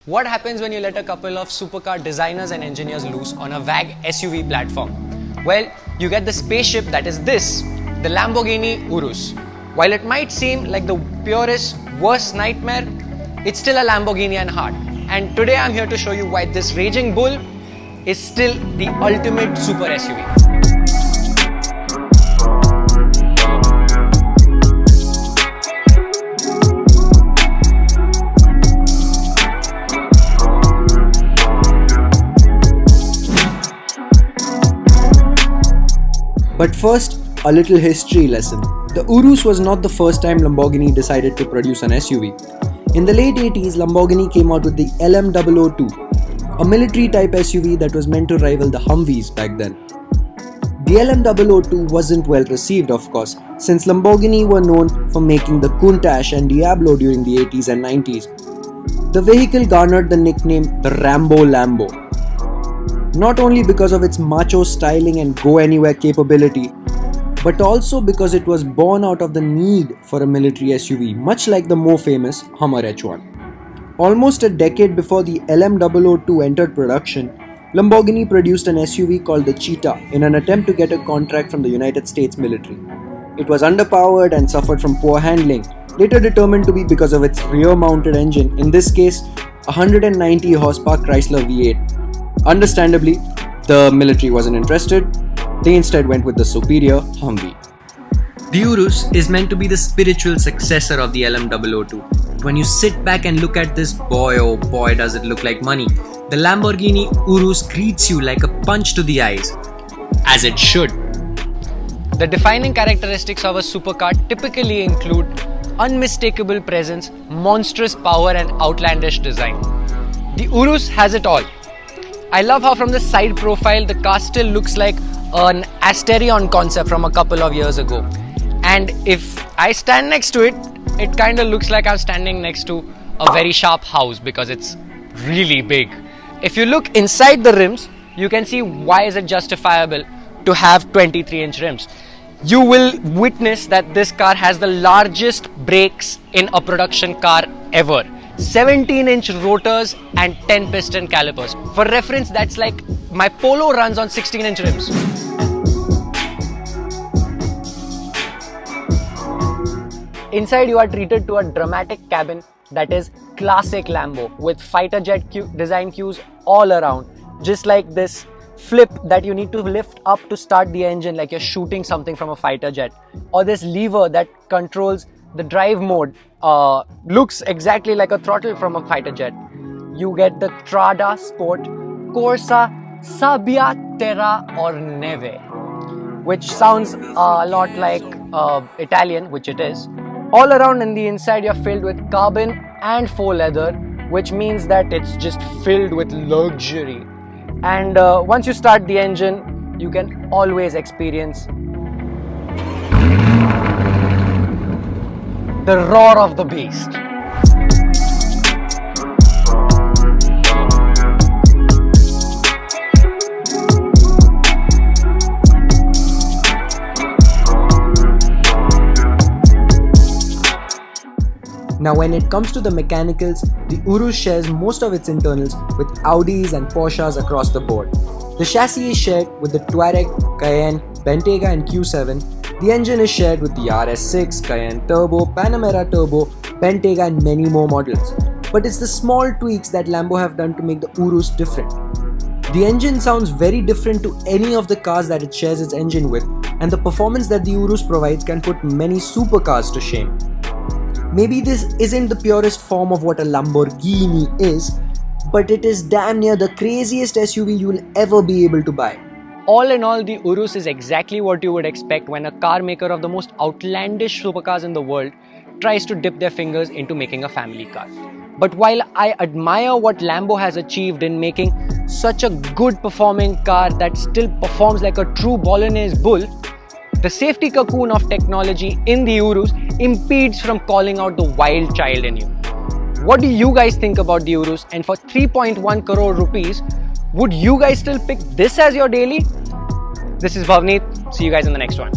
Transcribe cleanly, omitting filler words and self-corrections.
What happens when you let a couple of supercar designers and engineers loose on a vague SUV platform? Well, you get the spaceship that is this, the Lamborghini Urus. While it might seem like the purest, worst nightmare, it's still a Lamborghini at heart. And today I'm here to show you why this raging bull is still the ultimate super SUV. But first, a little history lesson. The Urus was not the first time Lamborghini decided to produce an SUV. In the late 80s, Lamborghini came out with the LM002, a military type SUV that was meant to rival the Humvees back then. The LM002 wasn't well received, of course, since Lamborghini were known for making the Countach and Diablo during the 80s and 90s. The vehicle garnered the nickname the Rambo Lambo. Not only because of its macho styling and go-anywhere capability, but also because it was born out of the need for a military SUV, much like the more famous Hummer H1. Almost a decade before the LM002 entered production, Lamborghini produced an SUV called the Cheetah in an attempt to get a contract from the United States military. It was underpowered and suffered from poor handling, later determined to be because of its rear-mounted engine, in this case, a 190 horsepower Chrysler V8. Understandably, the military wasn't interested. They instead went with the superior Humvee. The Urus is meant to be the spiritual successor of the LM002. When you sit back and look at this, boy oh boy does it look like money. The Lamborghini Urus greets you like a punch to the eyes, as it should. The defining characteristics of a supercar typically include unmistakable presence, monstrous power and outlandish design. The Urus has it all. I love how from the side profile the car still looks like an Asterion concept from a couple of years ago. And if I stand next to it, it kind of looks like I'm standing next to a very sharp house because it's really big. If you look inside the rims, you can see why is it justifiable to have 23-inch rims. You will witness that this car has the largest brakes in a production car ever. 17-inch rotors and 10 piston calipers. For reference, that's like my Polo runs on 16-inch rims. Inside you are treated to a dramatic cabin that is classic Lambo with fighter jet design cues all around. Just like this flip that you need to lift up to start the engine like you're shooting something from a fighter jet. Or this lever that controls the drive mode looks exactly like a throttle from a fighter jet. You get the Strada Sport Corsa Sabbia Terra or Neve, which sounds a lot like Italian, which it is. All around in the inside you're filled with carbon and faux leather, which means that it's just filled with luxury. And once you start the engine, you can always experience the roar of the beast. Now when it comes to the mechanicals, the Urus shares most of its internals with Audis and Porsches across the board. The chassis is shared with the Touareg, Cayenne, Bentayga and Q7. The engine is shared with the RS6, Cayenne Turbo, Panamera Turbo, Bentayga and many more models. But it's the small tweaks that Lambo have done to make the Urus different. The engine sounds very different to any of the cars that it shares its engine with, and the performance that the Urus provides can put many supercars to shame. Maybe this isn't the purest form of what a Lamborghini is, but it is damn near the craziest SUV you'll ever be able to buy. All in all, the Urus is exactly what you would expect when a car maker of the most outlandish supercars in the world tries to dip their fingers into making a family car. But while I admire what Lambo has achieved in making such a good performing car that still performs like a true Bolognese bull, the safety cocoon of technology in the Urus impedes from calling out the wild child in you. What do you guys think about the Urus? And for 3.1 crore rupees, would you guys still pick this as your daily? This is Bhavneet. See you guys in the next one.